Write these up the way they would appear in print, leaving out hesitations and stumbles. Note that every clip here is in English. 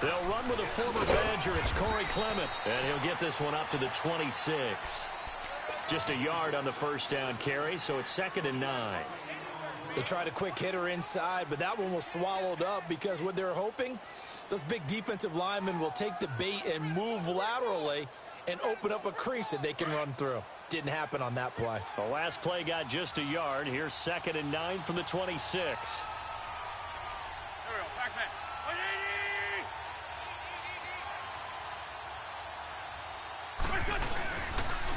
They'll run with a former Badger. It's Corey Clement, and he'll get this one up to the 26. Just a yard on the first down carry, so it's 2nd and 9. They tried a quick hitter inside, but that one was swallowed up because what they're hoping, those big defensive linemen will take the bait and move laterally and open up a crease that they can run through. Didn't happen on that play. The last play got just a yard. Here's 2nd and 9 from the 26.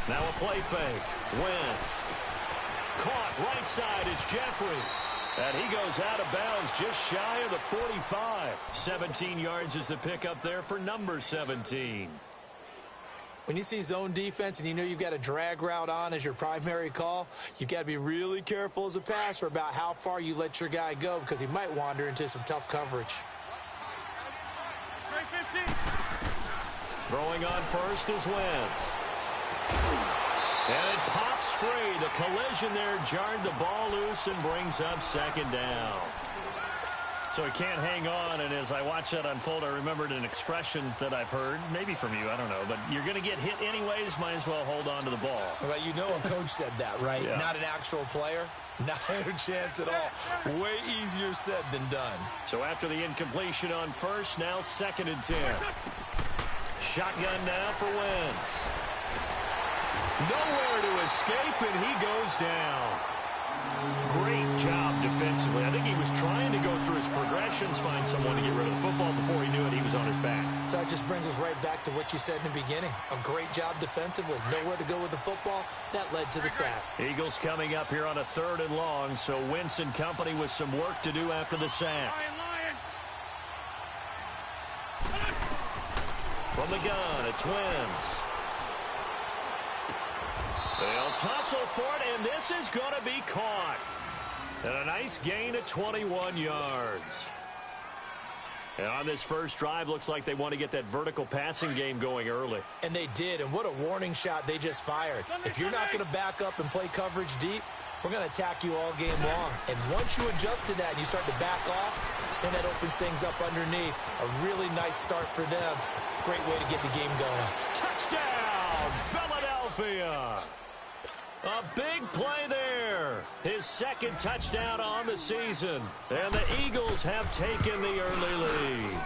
Now a play fake. Wentz. Caught right side is Jeffrey. And he goes out of bounds just shy of the 45. 17 yards is the pickup there for number 17. When you see zone defense and you know you've got a drag route on as your primary call, you've got to be really careful as a passer about how far you let your guy go because he might wander into some tough coverage. Throwing on first is Wentz. And it pops free. The collision there jarred the ball loose and brings up 2nd down. So he can't hang on, and as I watch that unfold, I remembered an expression that I've heard, maybe from you, I don't know, but you're going to get hit anyways, might as well hold on to the ball. Well, you know a coach said that, right? Yeah. Not an actual player. Not a chance at all. Way easier said than done. So after the incompletion on first, now 2nd and 10. Shotgun now for Wentz. Nowhere to escape, and he goes down. Great job defensively. I think he was trying to go through his progressions, find someone to get rid of the football. Before he knew it, he was on his back. So that just brings us right back to what you said in the beginning. A great job defensively. Nowhere to go with the football. That led to the sack. Eagles coming up here on a 3rd and long, so Wentz and company with some work to do after the sack. From the gun, it's Wentz. They'll tussle for it, and this is going to be caught. And a nice gain of 21 yards. And on this first drive, looks like they want to get that vertical passing game going early. And they did, and what a warning shot they just fired. If you're not going to back up and play coverage deep, we're going to attack you all game long. And once you adjust to that and you start to back off, then that opens things up underneath. A really nice start for them. Great way to get the game going. Touchdown, Philadelphia! A big play there. His 2nd touchdown on the season. And the Eagles have taken the early lead.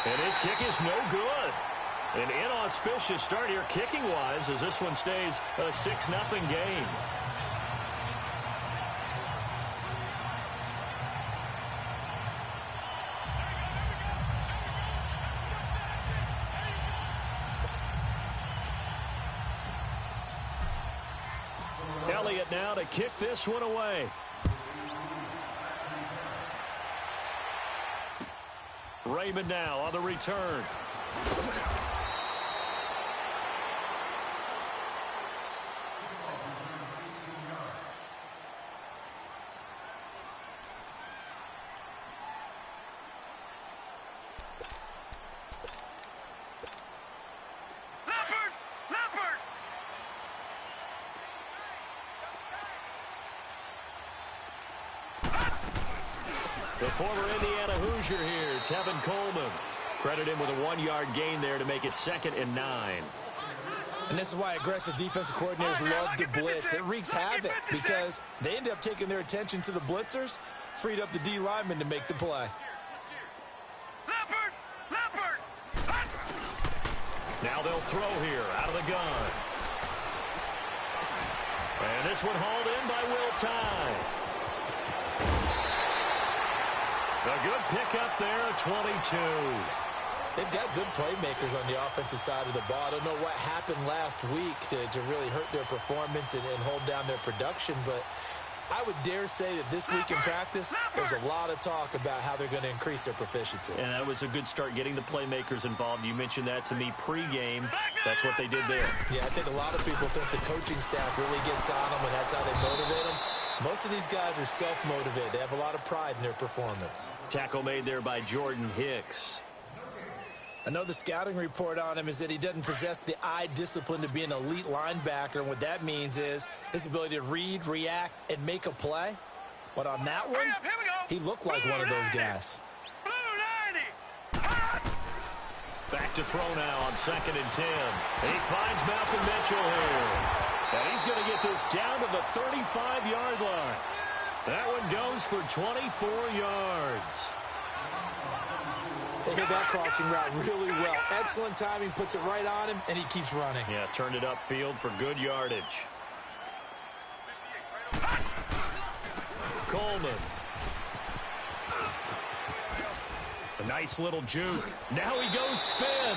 And his kick is no good. An inauspicious start here kicking-wise as this one stays a 6-0 game. Elliott now to kick this one away. Raymond now on the return. The former Indiana Hoosier here, Tevin Coleman. Credit him with a 1-yard gain there to make it 2nd and 9. And this is why aggressive defensive coordinators love to blitz. It wreaks havoc because they end up taking their attention to the blitzers, freed up the D lineman to make the play. Now they'll throw here out of the gun. And this one hauled in by Will Tye. A good pickup there of 22. They've got good playmakers on the offensive side of the ball. I don't know what happened last week to really hurt their performance and hold down their production, but I would dare say that this week in practice, there's a lot of talk about how they're going to increase their proficiency. And that was a good start getting the playmakers involved. You mentioned that to me pregame. That's what they did there. Yeah, I think a lot of people think the coaching staff really gets on them, and that's how they motivate them. Most of these guys are self-motivated. They have a lot of pride in their performance. Tackle made there by Jordan Hicks. Another scouting report on him is that he doesn't possess the eye discipline to be an elite linebacker. And what that means is his ability to read, react, and make a play. But on that one, he looked like one of those guys. Blue 90. Back to throw now on 2nd and 10. He finds Malcolm Mitchell here. And he's going to get this down to the 35-yard line. That one goes for 24 yards. They hit that crossing route really well. Excellent timing, puts it right on him, and he keeps running. Yeah, turned it upfield for good yardage. Coleman. A nice little juke. Now he goes spin.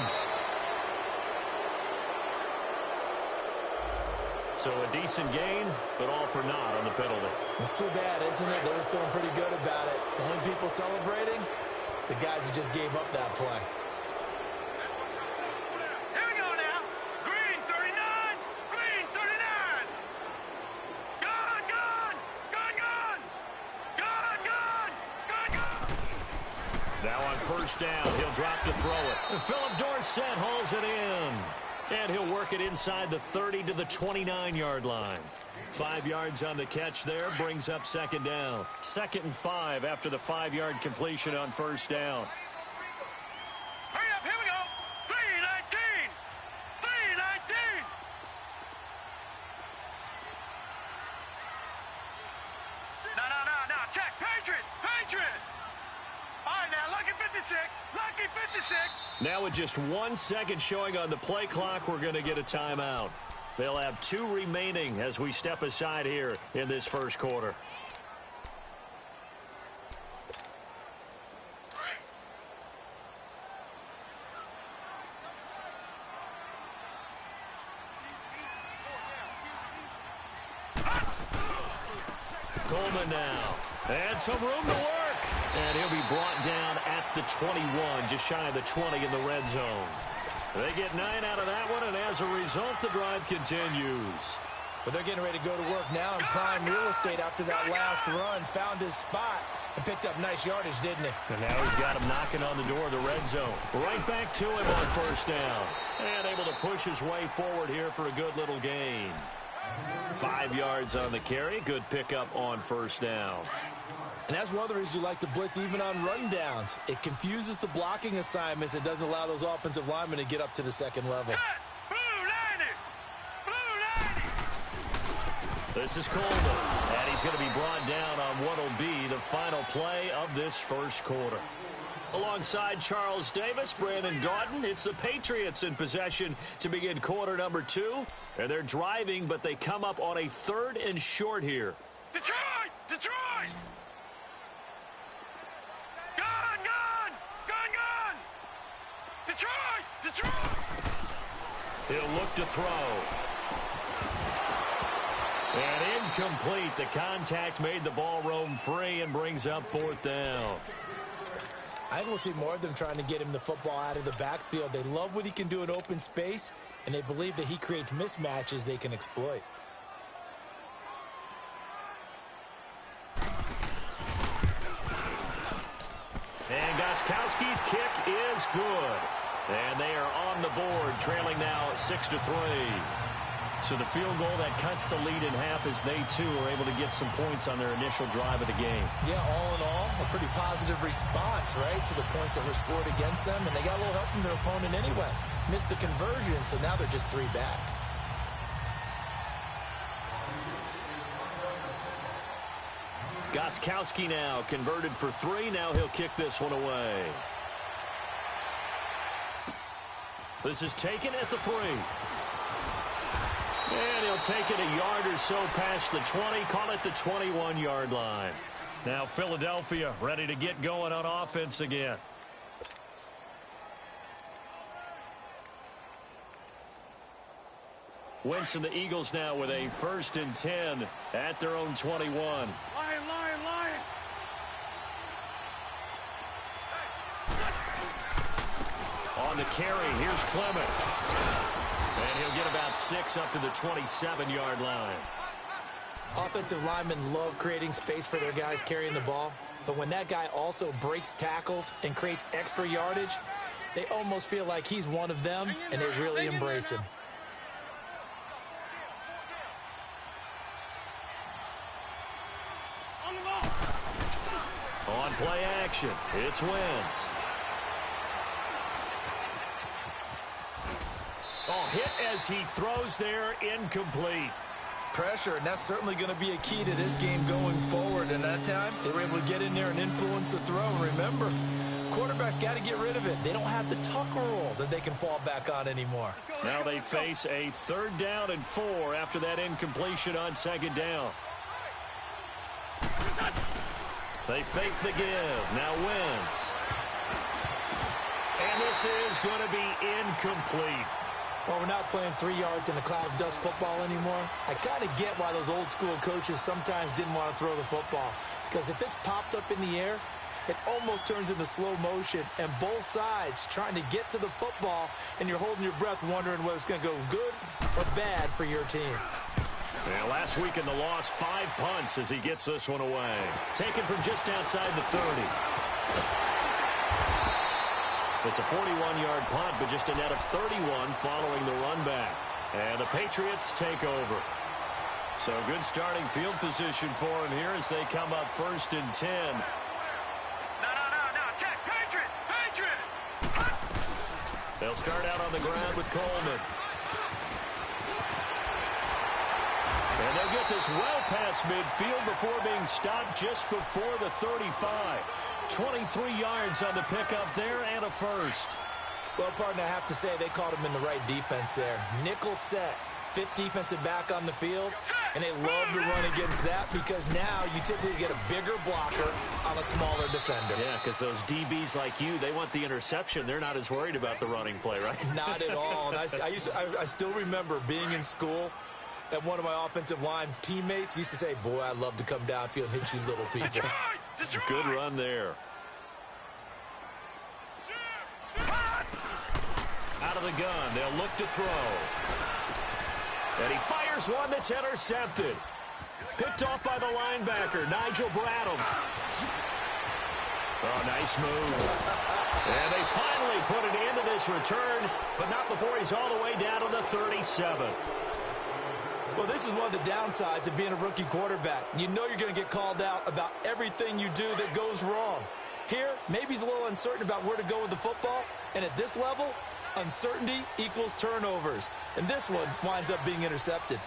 So a decent gain, but all for naught on the penalty. It's too bad, isn't it? They were feeling pretty good about it. The only people celebrating, the guys who just gave up that play. Here we go now. Green 39. Green 39. Gone, gone. Gone, gone. Gone, gone. Gone, gone. Now on 1st down, he'll drop to throw it. And Philip Dorsett hauls it in. And he'll work it inside the 30 to the 29-yard line. 5 yards on the catch there, brings up 2nd down. 2nd and 5 after the 5-yard completion on 1st down. Hurry up, here we go. 319. 319. No. Check. Patriot. Patriot. All right, now, lucky 56. Lucky 56. Now with just 1 second showing on the play clock, we're going to get a timeout. They'll have 2 remaining as we step aside here in this 1st quarter. Coleman now. And some room to work. And he'll be brought down at the 21, just shy of the 20 in the red zone. They get 9 out of that one, and as a result, the drive continues. But they're getting ready to go to work now in prime real estate after that last run. Found his spot and picked up nice yardage, didn't he? And now he's got him knocking on the door of the red zone. Right back to him on 1st down. And able to push his way forward here for a good little gain. 5 yards on the carry. Good pickup on 1st down. And that's one of the reasons you like to blitz even on run downs. It confuses the blocking assignments. It doesn't allow those offensive linemen to get up to the 2nd level. Set. Blue 90. Blue 90. This is Coleman. And he's going to be brought down on what will be the final play of this 1st quarter. Alongside Charles Davis, Brandon Gaudin, it's the Patriots in possession to begin quarter number 2. And they're driving, but they come up on a 3rd and short here. Detroit. Detroit. Detroit! He'll look to throw. And incomplete. The contact made the ball roam free and brings up 4th down. I think we'll see more of them trying to get him the football out of the backfield. They love what he can do in open space, and they believe that he creates mismatches they can exploit. And Gostkowski's kick is good. And they are on the board, trailing now 6-3. So the field goal that cuts the lead in half as they, too, are able to get some points on their initial drive of the game. Yeah, all in all, a pretty positive response, right, to the points that were scored against them. And they got a little help from their opponent anyway. Missed the conversion, so now they're just 3 back. Gostkowski now converted for 3. Now he'll kick this one away. This is taken at the 3. And he'll take it a yard or so past the 20, call it the 21-yard line. Now Philadelphia ready to get going on offense again. Wentz and the Eagles now with a 1st and 10 at their own 21. Lion. On the carry, here's Clement. And he'll get about 6 up to the 27-yard line. Offensive linemen love creating space for their guys carrying the ball. But when that guy also breaks tackles and creates extra yardage, they almost feel like he's one of them, and they really embrace him. On play action, it's Wentz. Oh, hit as he throws there, incomplete. Pressure, and that's certainly going to be a key to this game going forward. And that time, they were able to get in there and influence the throw. And remember, quarterbacks got to get rid of it. They don't have the Tucker rule that they can fall back on anymore. Now they face a 3rd down and 4 after that incompletion on 2nd down. They fake the give. Now Wentz. And this is going to be incomplete. Well, we're not playing 3 yards in a cloud of dust football anymore. I kind of get why those old school coaches sometimes didn't want to throw the football. Because if it's popped up in the air, it almost turns into slow motion. And both sides trying to get to the football, and you're holding your breath wondering whether it's going to go good or bad for your team. Yeah, last week in the loss, 5 punts as he gets this one away. Taken from just outside the 30. It's a 41-yard punt, but just a net of 31 following the run back. And the Patriots take over. So good starting field position for them here as they come up 1st and 10. No. Check. Patriot. They'll start out on the ground with Coleman. And they'll get this well past midfield before being stopped just before the 35. 23 yards on the pickup there and a first. Well, partner, I have to say they caught him in the right defense there. Nickel set, 5th defensive back on the field, and they love to run against that because now you typically get a bigger blocker on a smaller defender. Yeah, because those DBs like you, they want the interception. They're not as worried about the running play, right? Not at all. And I still remember being in school, and one of my offensive line teammates used to say, boy, I'd love to come downfield and hit you little people. Good run there. Out of the gun, they'll look to throw. And he fires one that's intercepted. Picked off by the linebacker, Nigel Bradham. Oh, nice move. And they finally put an end to this return, but not before he's all the way down to the 37. Well, this is one of the downsides of being a rookie quarterback. You know you're going to get called out about everything you do that goes wrong. Here, maybe he's a little uncertain about where to go with the football, and at this level, uncertainty equals turnovers. And this one winds up being intercepted.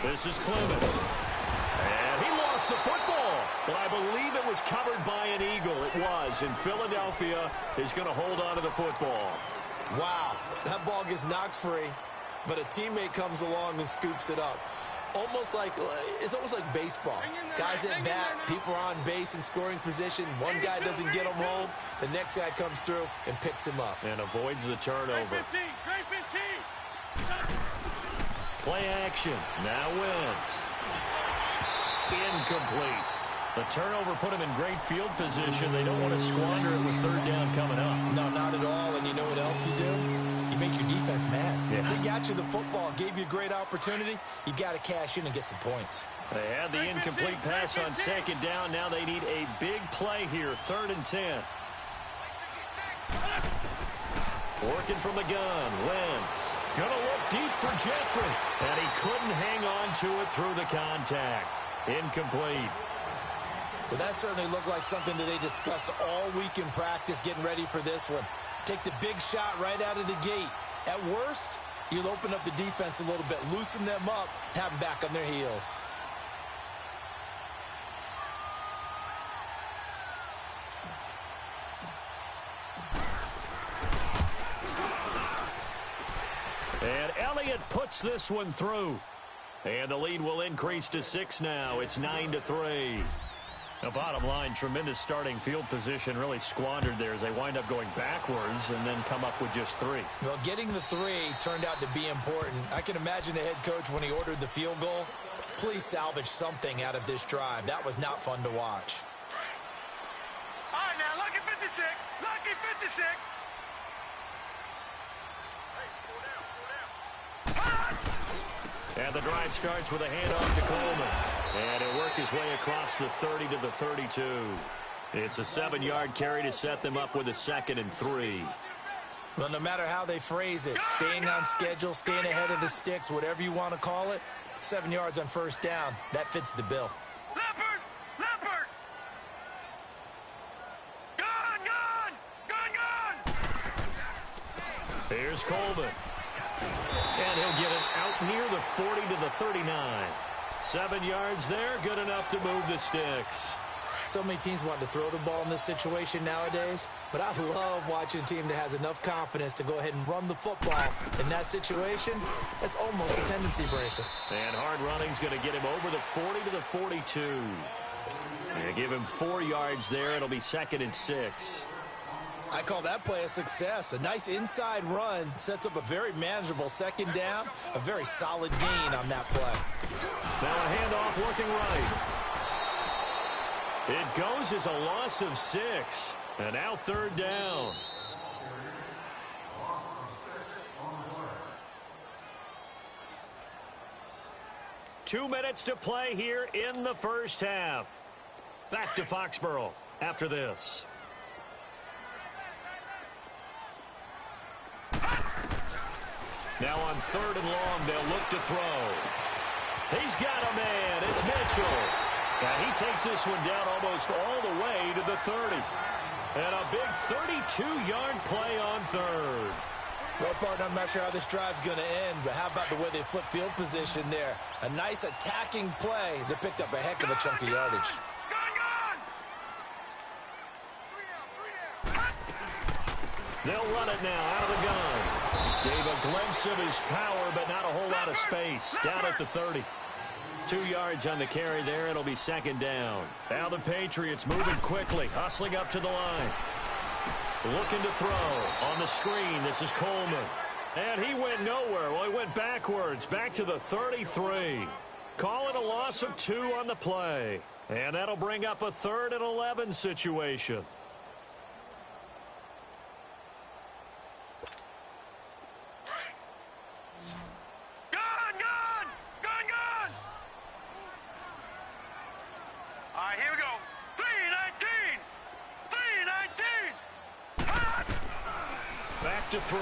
This is Clement. And he lost the football. But I believe it was covered by an Eagle. It was. And Philadelphia is going to hold on to the football. Wow. That ball gets knocked free, but a teammate comes along and scoops it up. It's almost like baseball. Guys at bat, people are on base in scoring position. One guy doesn't get him home. The next guy comes through and picks him up. And avoids the turnover. Play action. Now Wentz. Incomplete. The turnover put him in great field position. They don't want to squander it with 3rd down coming up. No, not at all. And you know what else you do? You make your defense mad. Yeah. They got you the football, gave you a great opportunity. You got to cash in and get some points. They had the incomplete pass on 2nd down. Now they need a big play here. 3rd and 10. Working from the gun. Wentz. Gonna look deep for Jeffrey. And he couldn't hang on to it through the contact. Incomplete. Well, that certainly looked like something that they discussed all week in practice getting ready for this one. Take the big shot right out of the gate. At worst, you'll open up the defense a little bit, loosen them up, have them back on their heels. And Elliott puts this one through. And the lead will increase to 6 now. It's 9-3. The bottom line, tremendous starting field position, really squandered there as they wind up going backwards and then come up with just 3. Well, getting the 3 turned out to be important. I can imagine the head coach when he ordered the field goal. Please salvage something out of this drive. That was not fun to watch. All right, now, lucky 56. Lucky 56. And the drive starts with a handoff to Coleman. And he'll work his way across the 30 to the 32. It's a 7-yard carry to set them up with a 2nd and 3. Well, no matter how they phrase it, staying on schedule, staying ahead of the sticks, whatever you want to call it, 7 yards on 1st down, that fits the bill. Leopard! Leopard! Gun! Gun! Here's Coleman. And he'll get it out near the 40 to the 39. 7 yards there, good enough to move the sticks. So many teams want to throw the ball in this situation nowadays, but I love watching a team that has enough confidence to go ahead and run the football. In that situation, that's almost a tendency breaker. And hard running's going to get him over the 40 to the 42. And give him 4 yards there. It'll be 2nd and 6. I call that play a success. A nice inside run sets up a very manageable 2nd down. A very solid gain on that play. Now a handoff looking right. It goes as a loss of 6. And now 3rd down. Two minutes to play here in the first half. Back to Foxborough after this. Now on 3rd and long, they'll look to throw. He's got a man. It's Mitchell. And he takes this one down almost all the way to the 30. And a big 32-yard play on 3rd. Well, partner, I'm not sure how this drive's going to end, but how about the way they flip field position there? A nice attacking play that picked up a heck of a chunk of yardage. They'll run it now out of the gun. Gave a glimpse of his power, but not a whole lot of space. Down at the 30. 2 yards on the carry there. It'll be 2nd down. Now the Patriots moving quickly, hustling up to the line. Looking to throw. On the screen, this is Coleman. And he went nowhere. Well, he went backwards, back to the 33. Call it a loss of 2 on the play. And that'll bring up a 3rd and 11 situation. To throw.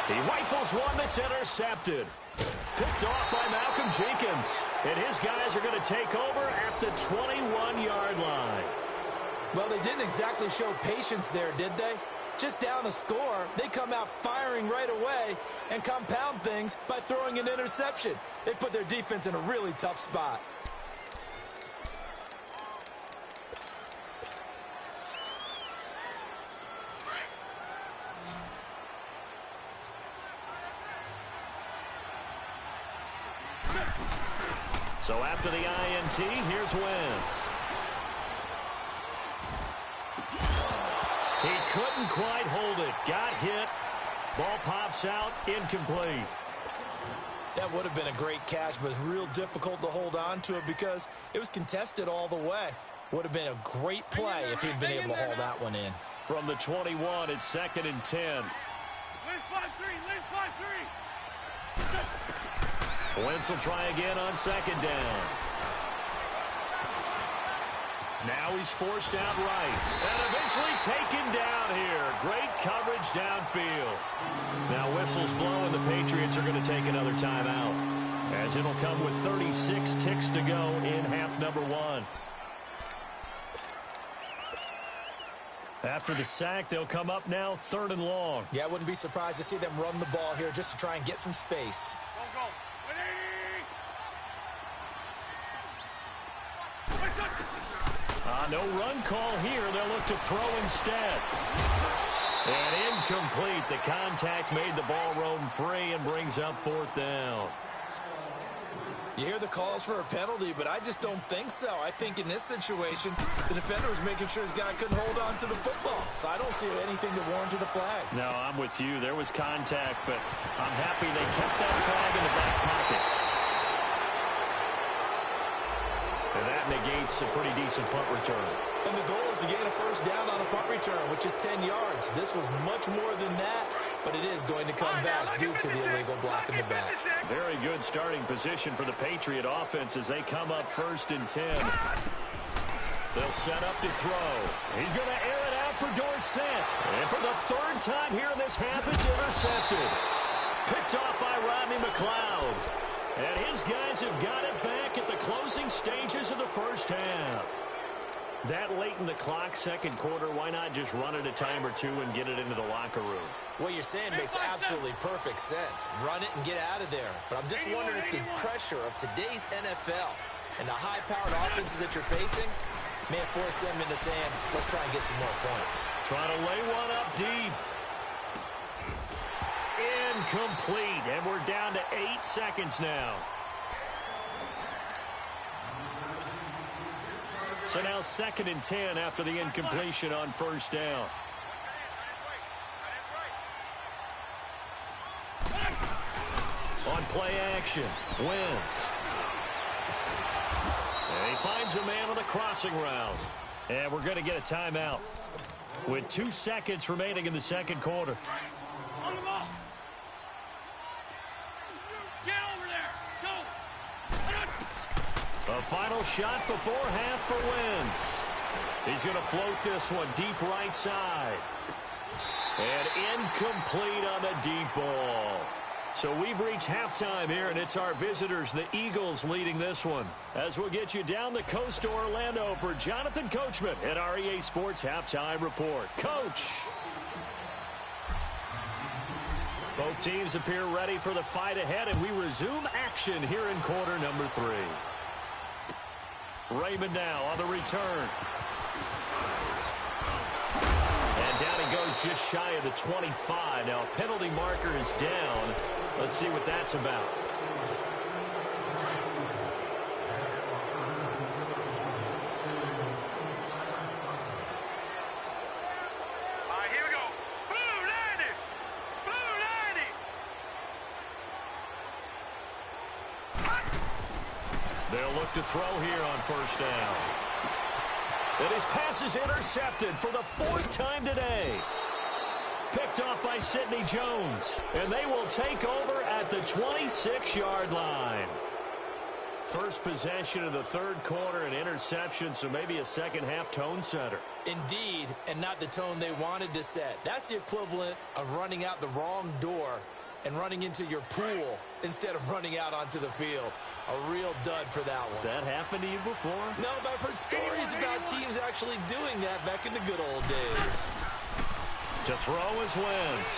He rifles one that's intercepted. Picked off by Malcolm Jenkins. And his guys are going to take over at the 21-yard line. Well, they didn't exactly show patience there, did they? Just down a score, they come out firing right away and compound things by throwing an interception. They put their defense in a really tough spot. So after the INT, here's Wentz. He couldn't quite hold it. Got hit. Ball pops out. Incomplete. That would have been a great catch, but it's real difficult to hold on to it because it was contested all the way. Would have been a great play if he'd been able to haul that one in. From the 21, it's 2nd and 10. Wentz will try again on 2nd down. Now he's forced out right. And eventually taken down here. Great coverage downfield. Now whistles blow and the Patriots are going to take another timeout. As it'll come with 36 ticks to go in half number 1. After the sack, they'll come up now 3rd and long. Yeah, I wouldn't be surprised to see them run the ball here just to try and get some space. No run call here. They'll look to throw instead. And incomplete. The contact made the ball roam free and brings up 4th down. You hear the calls for a penalty, but I just don't think so. I think in this situation, the defender was making sure his guy couldn't hold on to the football. So I don't see anything to warrant a flag. No, I'm with you. There was contact, but I'm happy they kept that flag in the back pocket. And that negates a pretty decent punt return. And the goal is to gain a 1st down on a punt return, which is 10 yards. This was much more than that, but it is going to come back due to the illegal block in the back. Very good starting position for the Patriot offense as they come up 1st and 10. They'll set up to throw. He's going to air it out for Dorsett. And for the 3rd time here in this half, it's intercepted. Picked off by Rodney McLeod. And his guys have got it back at the closing stages of the first half. That late in the clock, second quarter, why not just run it a time or two and get it into the locker room? What you're saying makes absolutely perfect sense. Run it and get out of there. But I'm just wondering if the pressure of today's NFL and the high-powered offenses that you're facing may force them into saying, let's try and get some more points. Trying to lay one up deep. Incomplete, and we're down to 8 seconds now. So now 2nd and 10 after the incompletion on first down. On play action, Wentz. And he finds a man on the crossing route. And we're going to get a timeout with 2 seconds remaining in the second quarter. Get over there. Go. A final shot before half for Wentz. He's going to float this one deep right side. And incomplete on the deep ball. So we've reached halftime here, and it's our visitors, the Eagles, leading this one. As we'll get you down the coast to Orlando for Jonathan Coachman at our EA Sports Halftime Report. Coach. Both teams appear ready for the fight ahead, and we resume action here in quarter number 3. Raymond now on the return. And down he goes just shy of the 25. Now, penalty marker is down. Let's see what that's about. All right, here we go. Blue 90. Blue 90. They'll look to throw here on first down. And his pass is intercepted for the 4th time today. Picked off by Sidney Jones. And they will take over at the 26-yard line. First possession of the third quarter, an interception, so maybe a second-half tone setter. Indeed, and not the tone they wanted to set. That's the equivalent of running out the wrong door and running into your pool instead of running out onto the field. A real dud for that one. Has that happened to you before? No, but I've heard stories about teams actually doing that back in the good old days. To throw is Wentz.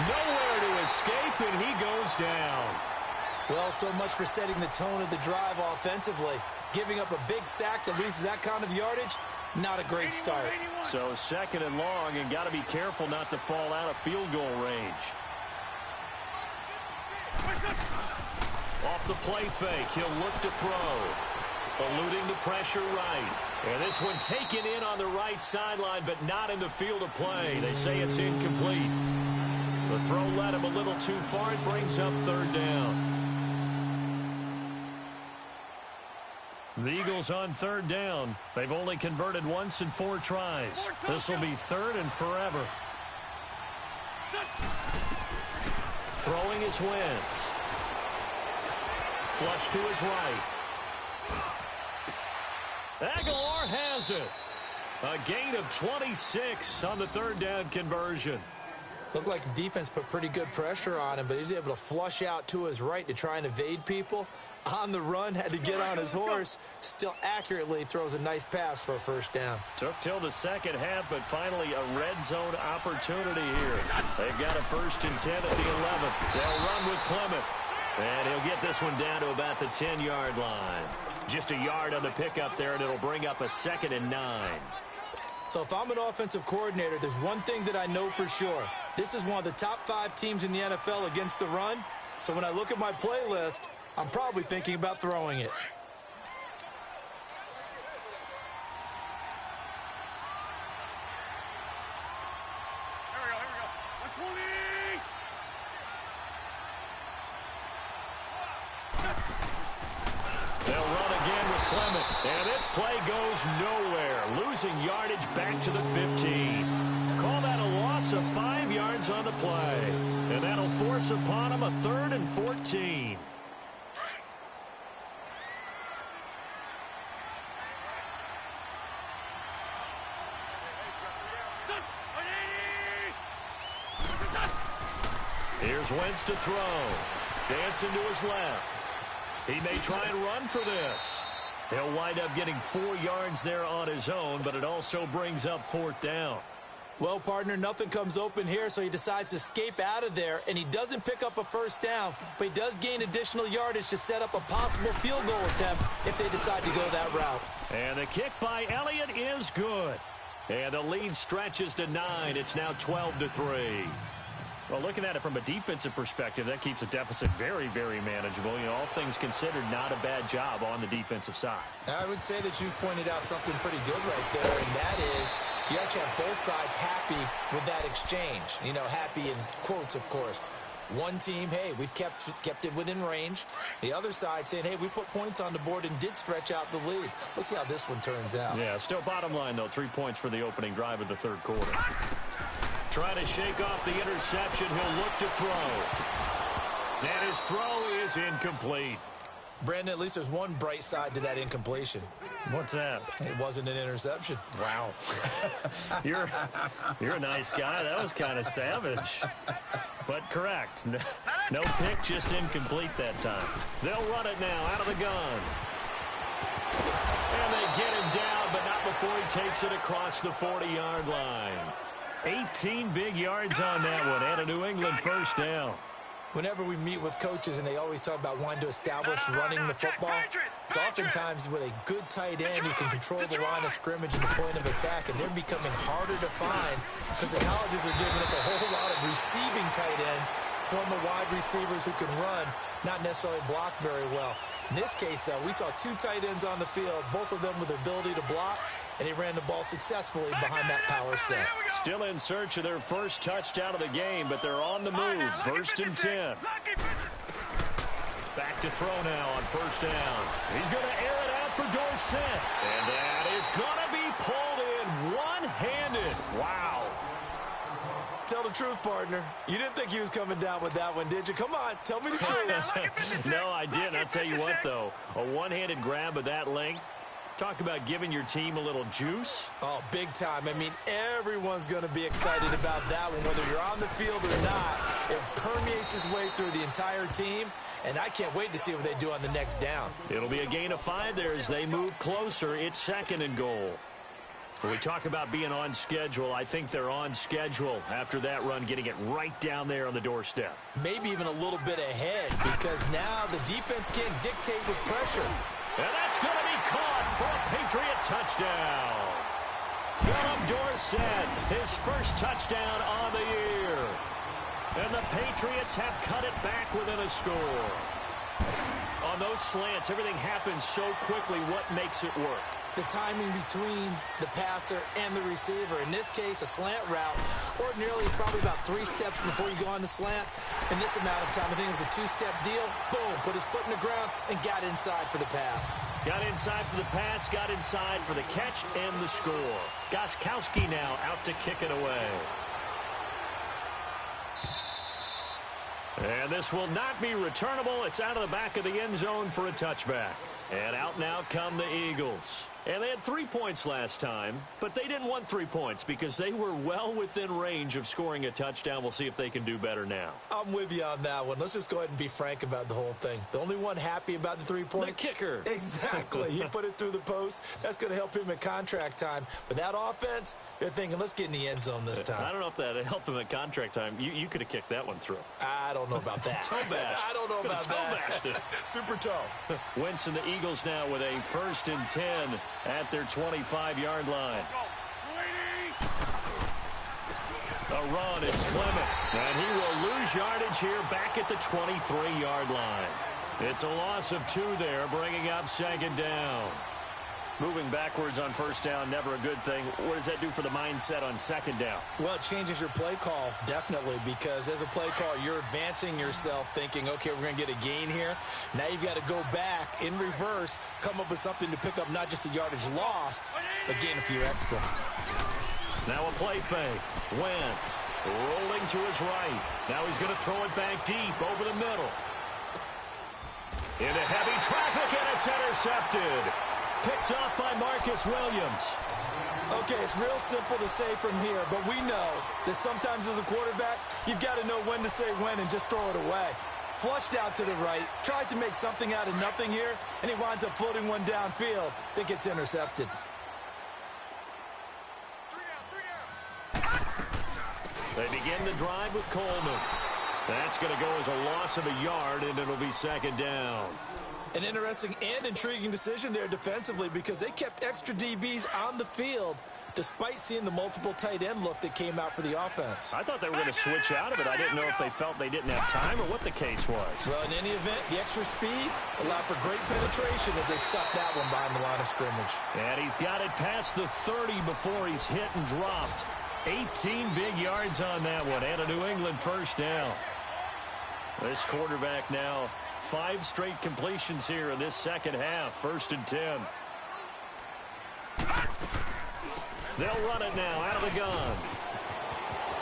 Nowhere to escape, and he goes down. Well, so much for setting the tone of the drive offensively. Giving up a big sack that loses that kind of yardage, not a great start. So 2nd and long, and got to be careful not to fall out of field goal range. Off the play fake, he'll look to throw. Eluding the pressure right. And this one taken in on the right sideline, but not in the field of play. They say it's incomplete. The throw led him a little too far. It brings up 3rd down. The Eagles on 3rd down. They've only converted once in 4 tries. This will be 3rd and forever. Throwing is Wentz. Flush to his right. Aguilar has it. A gain of 26 on the 3rd down conversion. Looked like the defense put pretty good pressure on him, but he's able to flush out to his right to try and evade people. On the run, had to get on his horse. Still accurately throws a nice pass for a 1st down. Took till the second half, but finally a red zone opportunity here. They've got a 1st and 10 at the 11. They'll run with Clement. And he'll get this one down to about the 10-yard line. Just a yard on the pickup there, and it'll bring up a 2nd and 9. So if I'm an offensive coordinator, there's one thing that I know for sure. This is one of the top 5 teams in the NFL against the run. So when I look at my playlist, I'm probably thinking about throwing it. Here we go. 120. They'll run again with Clement. And this play goes nowhere. Losing yardage back to the 15. Call that a loss of 5 yards on the play. And that'll force upon him a 3rd and 14. Here's Wentz to throw. Dancing to his left. He may try and run for this. He'll wind up getting 4 yards there on his own, but it also brings up 4th down. Well, partner, nothing comes open here, so he decides to escape out of there, and he doesn't pick up a 1st down, but he does gain additional yardage to set up a possible field goal attempt if they decide to go that route. And the kick by Elliott is good. And the lead stretches to 9. It's now 12-3. Well, looking at it from a defensive perspective, that keeps the deficit very, very manageable. You know, all things considered, not a bad job on the defensive side. I would say that you've pointed out something pretty good right there, and that is you actually have both sides happy with that exchange. You know, happy in quotes, of course. One team, hey, we've kept it within range. The other side saying, hey, we put points on the board and did stretch out the lead. Let's see how this one turns out. Yeah, still bottom line, though, 3 points for the opening drive of the 3rd quarter. Trying to shake off the interception. He'll look to throw. And his throw is incomplete. Brandon, at least there's one bright side to that incompletion. What's that? It wasn't an interception. Wow. You're a nice guy. That was kind of savage. But correct. No pick, just incomplete that time. They'll run it now out of the gun. And they get him down, but not before he takes it across the 40-yard line. 18 big yards on that one, and a New England 1st down. Whenever we meet with coaches and they always talk about wanting to establish running the football, it's oftentimes with a good tight end who can control the line of scrimmage and the point of attack, and they're becoming harder to find because the colleges are giving us a whole lot of receiving tight ends, former wide receivers who can run, not necessarily block very well. In this case, though, we saw 2 tight ends on the field, both of them with the ability to block, and he ran the ball successfully behind that power set. Still in search of their first touchdown of the game, but they're on the move. 1st and 10. Back to throw now on 1st down. He's going to air it out for Dorsett. And that is going to be pulled in one-handed. Wow. Tell the truth, partner. You didn't think he was coming down with that one, did you? Come on, tell me the truth. No, I didn't. I'll tell you what, though. A one-handed grab of that length. Talk about giving your team a little juice. Oh, big time. I mean, everyone's going to be excited about that one, whether you're on the field or not. It permeates its way through the entire team, and I can't wait to see what they do on the next down. It'll be a gain of 5 there as they move closer. It's 2nd and goal. When we talk about being on schedule, I think they're on schedule after that run, getting it right down there on the doorstep. Maybe even a little bit ahead, because now the defense can't dictate with pressure. And that's going to be caught for a Patriot touchdown. Philip Dorsett, his first touchdown on the year. And the Patriots have cut it back within a score. On those slants, everything happens so quickly. What makes it work? The timing between the passer and the receiver. In this case, a slant route. Ordinarily, it's probably about 3 steps before you go on the slant. In this amount of time, I think it was a 2-step deal. Boom, put his foot in the ground and got inside for the pass. Got inside for the pass, got inside for the catch and the score. Gostkowski now out to kick it away. And this will not be returnable. It's out of the back of the end zone for a touchback. And out now come the Eagles. And they had 3 points last time, but they didn't want 3 points because they were well within range of scoring a touchdown. We'll see if they can do better now. I'm with you on that one. Let's just go ahead and be frank about the whole thing. The only one happy about the 3-point? The kicker. Exactly. He put it through the post. That's going to help him in contract time. But that offense, they're thinking, let's get in the end zone this time. I don't know if that helped him at contract time. You could have kicked that one through. I don't know about that. Toe bash. I don't know about that. Toe bashed it. Super toe. Wentz and the Eagles now with a 1st and 10 at their 25-yard line. A run, it's Clement. And he will lose yardage here back at the 23-yard line. It's a loss of 2 there, bringing up 2nd down. Moving backwards on 1st down, never a good thing. What does that do for the mindset on 2nd down? Well, it changes your play call, definitely, because as a play call, you're advancing yourself thinking, okay, we're going to get a gain here. Now you've got to go back in reverse, come up with something to pick up not just the yardage lost, but gain a few extra. Now a play fake. Wentz rolling to his right. Now he's going to throw it back deep over the middle. Into heavy traffic, and it's intercepted. Picked off by Marcus Williams. Okay, it's real simple to say from here, but we know that sometimes as a quarterback, you've got to know when to say when and just throw it away. Flushed out to the right, tries to make something out of nothing here, and he winds up floating one downfield that gets intercepted. They begin the drive with Coleman. That's going to go as a loss of a yard, and it'll be second down. An interesting and intriguing decision there defensively because they kept extra DBs on the field despite seeing the multiple tight end look that came out for the offense. I thought they were going to switch out of it. I didn't know if they felt they didn't have time or what the case was. Well, in any event, the extra speed allowed for great penetration as they stuffed that one behind the line of scrimmage. And he's got it past the 30 before he's hit and dropped. 18 big yards on that one, and a New England first down. This quarterback now 5 straight completions here in this second half. 1st and 10. They'll run it now out of the gun.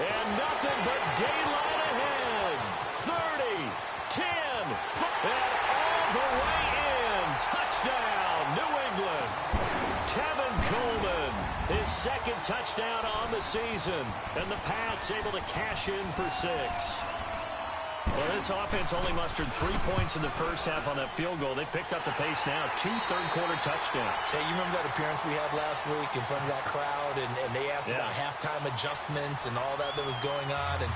And nothing but daylight ahead. 30, 10, and all the way in. Touchdown, New England. Tevin Coleman, his second touchdown on the season. And the Pats able to cash in for 6. Well, this offense only mustered 3 points in the first half on that field goal. They picked up the pace now. 2 third-quarter touchdowns. Hey, you remember that appearance we had last week in front of that crowd, and they asked about halftime adjustments and all that was going on. And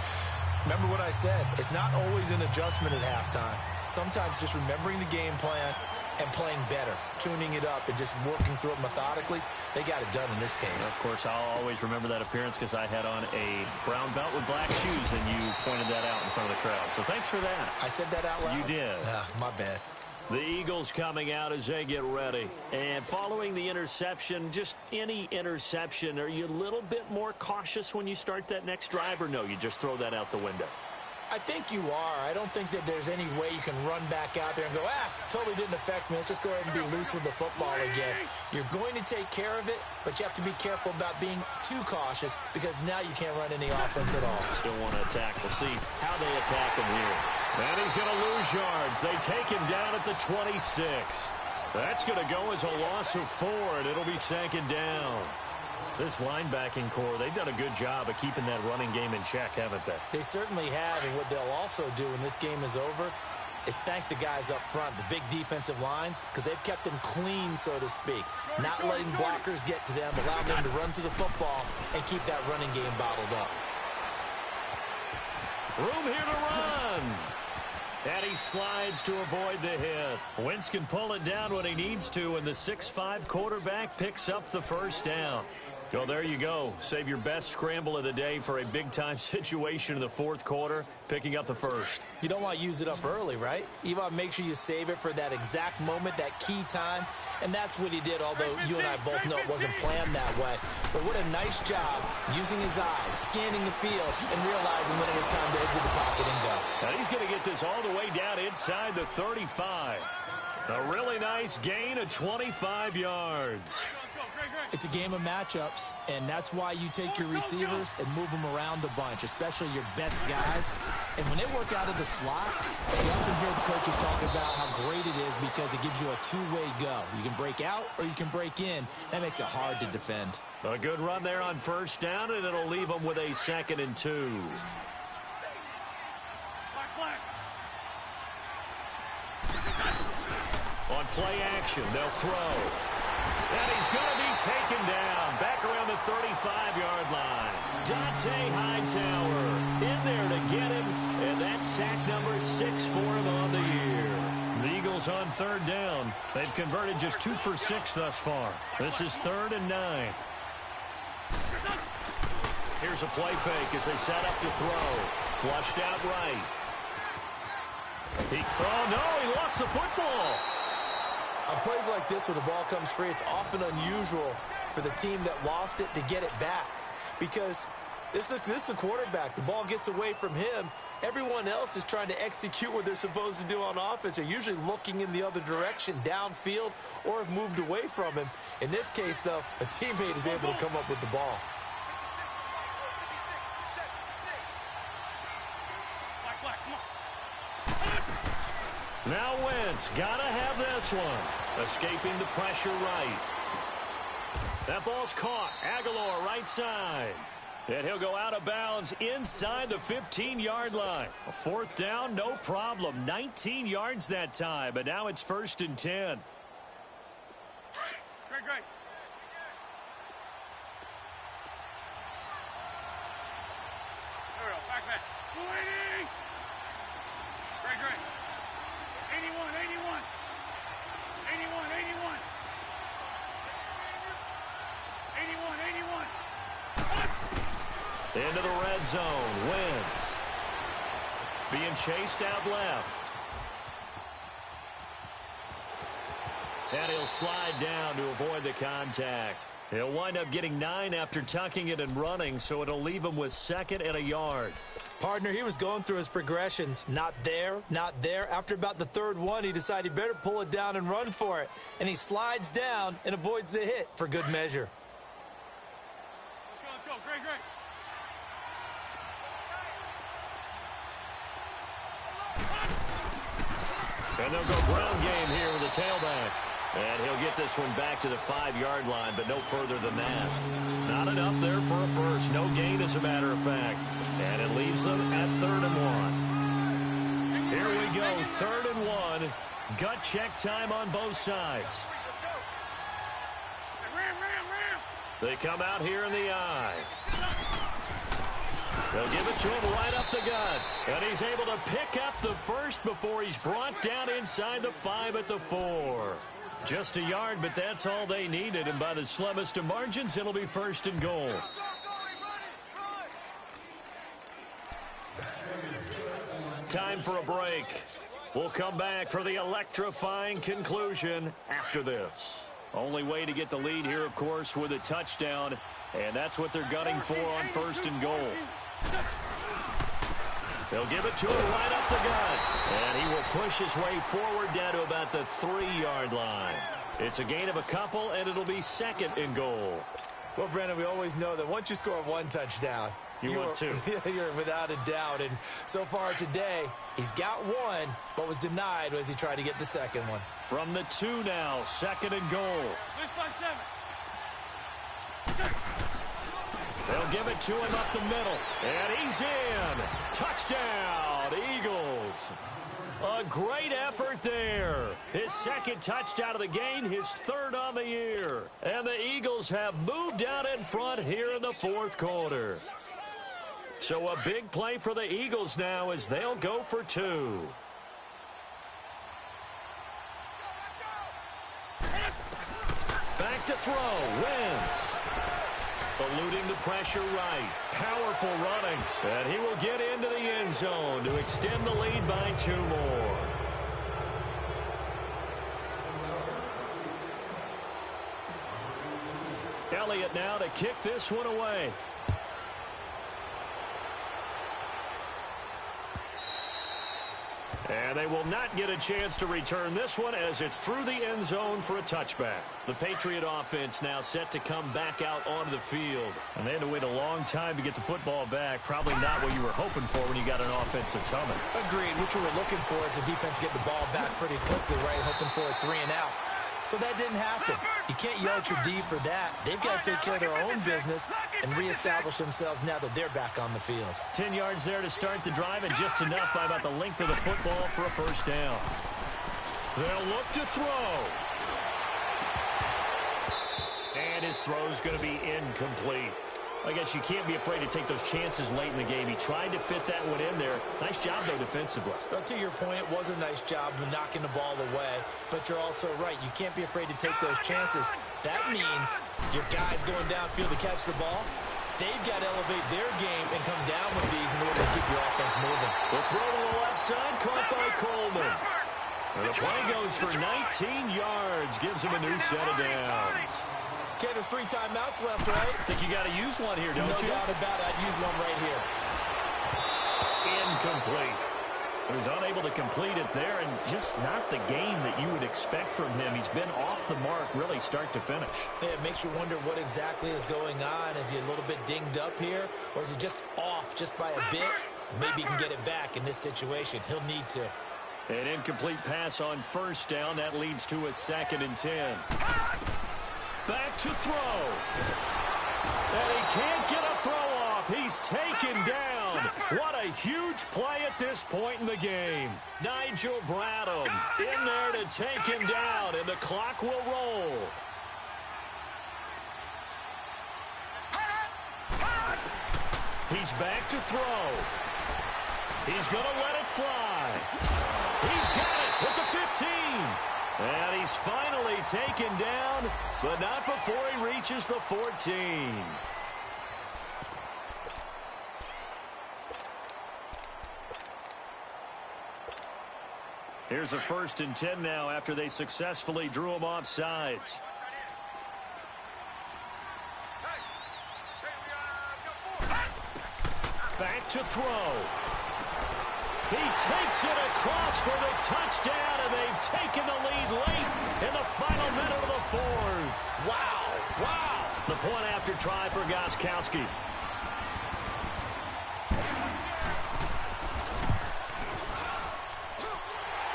remember what I said. It's not always an adjustment at halftime. Sometimes just remembering the game plan and playing better, tuning it up, and just working through it methodically. They got it done in this case. Of course, I'll always remember that appearance because I had on a brown belt with black shoes, and you pointed that out in front of the crowd. So thanks for that. I said that out loud? You did. My bad. The Eagles coming out as they get ready. And following the interception, just any interception, are you a little bit more cautious when you start that next drive, or no, you just throw that out the window? I think you are. I don't think that there's any way you can run back out there and go, totally didn't affect me. Let's just go ahead and be loose with the football again. You're going to take care of it, but you have to be careful about being too cautious because now you can't run any offense at all. Still want to attack. We'll see how they attack him here. And he's going to lose yards. They take him down at the 26. That's going to go as a loss of 4, and it'll be second down. This linebacking core, they've done a good job of keeping that running game in check, haven't they? They certainly have, and what they'll also do when this game is over is thank the guys up front, the big defensive line, because they've kept them clean, so to speak. Not letting blockers get to them, allowing them to run to the football and keep that running game bottled up. Room here to run. And he slides to avoid the hit. Wentz can pull it down when he needs to, and the 6'5" quarterback picks up the first down. Well, there you go. Save your best scramble of the day for a big-time situation in the 4th quarter, picking up the first. You don't want to use it up early, right? You want to make sure you save it for that exact moment, that key time, and that's what he did, although you and I both know it wasn't planned that way. But what a nice job using his eyes, scanning the field, and realizing when it was time to exit the pocket and go. Now he's going to get this all the way down inside the 35. A really nice gain of 25 yards. It's a game of matchups, and that's why you take your receivers and move them around a bunch, especially your best guys. And when they work out of the slot, you often hear the coaches talk about how great it is because it gives you a two-way go. You can break out or you can break in. That makes it hard to defend. A good run there on first down, and it'll leave them with a 2nd and 2. On play action, they'll throw. And he's going to be taken down back around the 35-yard line. Dante Hightower in there to get him, and that's sack number 6 for him on the year. The Eagles on 3rd down. They've converted just 2 for 6 thus far. This is 3rd and 9. Here's a play fake as they set up to throw. Flushed out right. He lost the football. On plays like this, when the ball comes free, it's often unusual for the team that lost it to get it back. Because this is the quarterback. The ball gets away from him. Everyone else is trying to execute what they're supposed to do on offense. They're usually looking in the other direction, downfield, or have moved away from him. In this case, though, a teammate is able to come up with the ball. Now Wentz, gotta have this one. Escaping the pressure right. That ball's caught. Aguilar right side. And he'll go out of bounds inside the 15-yard line. A fourth down, no problem. 19 yards that time, but now it's 1st and 10. Great. There we go. Back. 280. Great. 81. 81. Into the red zone. Wentz being chased out left. And he'll slide down to avoid the contact. He'll wind up getting 9 after tucking it and running, so it'll leave him with 2nd and a yard. Partner, he was going through his progressions. Not there. After about the 3rd one, he decided he better pull it down and run for it. And he slides down and avoids the hit for good measure. Let's go. Great. And they'll go ground game here with the tailback. And he'll get this one back to the 5-yard line, but no further than that. Not enough there for a first. No gain, as a matter of fact. And it leaves them at 3rd and 1. Here we go, 3rd and 1. Gut check time on both sides. Ram. They come out here in the eye. They'll give it to him right up the gut. And he's able to pick up the first before he's brought down inside the 5 at the 4. Just a yard, but that's all they needed. And by the slimmest of margins, it'll be 1st and goal. Time for a break. We'll come back for the electrifying conclusion after this. Only way to get the lead here, of course, with a touchdown. And that's what they're gunning for on 1st and goal. They'll give it to him right up the gut. And he will push his way forward down to about the 3-yard line. It's a gain of a couple, and it'll be 2nd and goal. Well, Brandon, we always know that once you score 1 touchdown, want 2. You're without a doubt. And so far today, he's got 1, but was denied as he tried to get the 2nd one. From the 2 now, 2nd and goal. This by 7. They'll give it to him up the middle. And he's in. Touchdown, Eagles. A great effort there. His 2nd touchdown of the game, his 3rd on the year. And the Eagles have moved out in front here in the 4th quarter. So a big play for the Eagles now as they'll go for 2. Back to throw. Wentz. Eluding the pressure right. Powerful running. And he will get into the end zone to extend the lead by 2 more. Elliott now to kick this one away. And they will not get a chance to return this one as it's through the end zone for a touchback. The Patriot offense now set to come back out onto the field. And they had to wait a long time to get the football back. Probably not what you were hoping for when you got an offense that's humming. Agreed. What you were looking for is the defense get the ball back pretty quickly, right? Hoping for a 3 and out. So that didn't happen. You can't yell at your D for that. They've got to take care of their own business and reestablish themselves now that they're back on the field. 10 yards there to start the drive, and just enough by about the length of the football for a 1st down. They'll look to throw. And his throw's going to be incomplete. I guess you can't be afraid to take those chances late in the game. He tried to fit that one in there. Nice job, though, defensively. Well, to your point, it was a nice job of knocking the ball away. But you're also right. You can't be afraid to take those chances. That means your guys going downfield to catch the ball, they've got to elevate their game and come down with these in order to keep your offense moving. The throw to the left side, caught by Coleman. And the play goes for 19 yards, gives him a new set of downs. Okay, there's 3 timeouts left, right? I think you got to use one here, don't you? No doubt about it. I'd use one right here. Incomplete. So he's unable to complete it there, and just not the game that you would expect from him. He's been off the mark really start to finish. Yeah, it makes you wonder what exactly is going on. Is he a little bit dinged up here, or is he just off just by a bit? Maybe he can get it back in this situation. He'll need to. An incomplete pass on 1st down. That leads to a 2nd and 10. Back to throw. And he can't get a throw off. He's taken down. What a huge play at this point in the game. Nigel Bradham in there to take him down, and the clock will roll. He's back to throw. He's going to let it fly. He's got it with the 15. And he's finally taken down, but not before he reaches the 14. Here's a 1st and 10 now after they successfully drew him off sides. Back to throw. He takes it across for the touchdown, and they've taken the lead late in the final minute of the 4th. Wow, wow. The point after try for Gostkowski.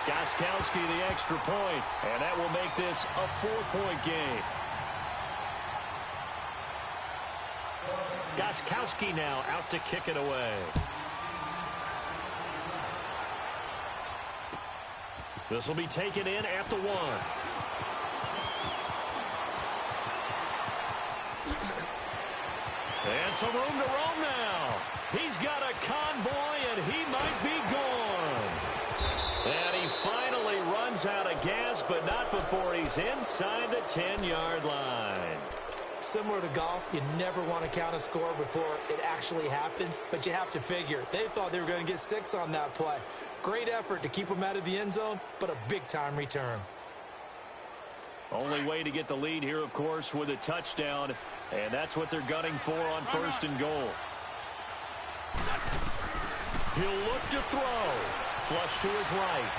Gostkowski the extra point, and that will make this a 4-point game. Gostkowski now out to kick it away. This will be taken in at the 1. And some room to roam now. He's got a convoy, and he might be gone. And he finally runs out of gas, but not before he's inside the 10-yard line. Similar to golf, you never want to count a score before it actually happens, but you have to figure. They thought they were going to get 6 on that play. Great effort to keep them out of the end zone, but a big-time return. Only way to get the lead here, of course, with a touchdown, and that's what they're gunning for on 1st and goal. He'll look to throw. Flush to his right.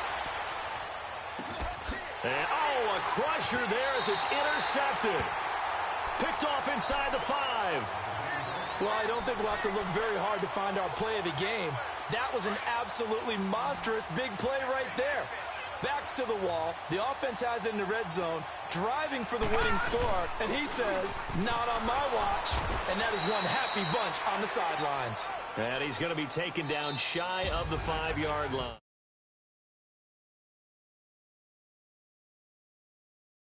And, oh, a crusher there as it's intercepted. Picked off inside the 5. Well, I don't think we'll have to look very hard to find our play of the game. That was an absolutely monstrous big play right there. Backs to the wall. The offense has it in the red zone, driving for the winning score, and he says, not on my watch. And that is one happy bunch on the sidelines. And he's going to be taken down shy of the 5-yard line.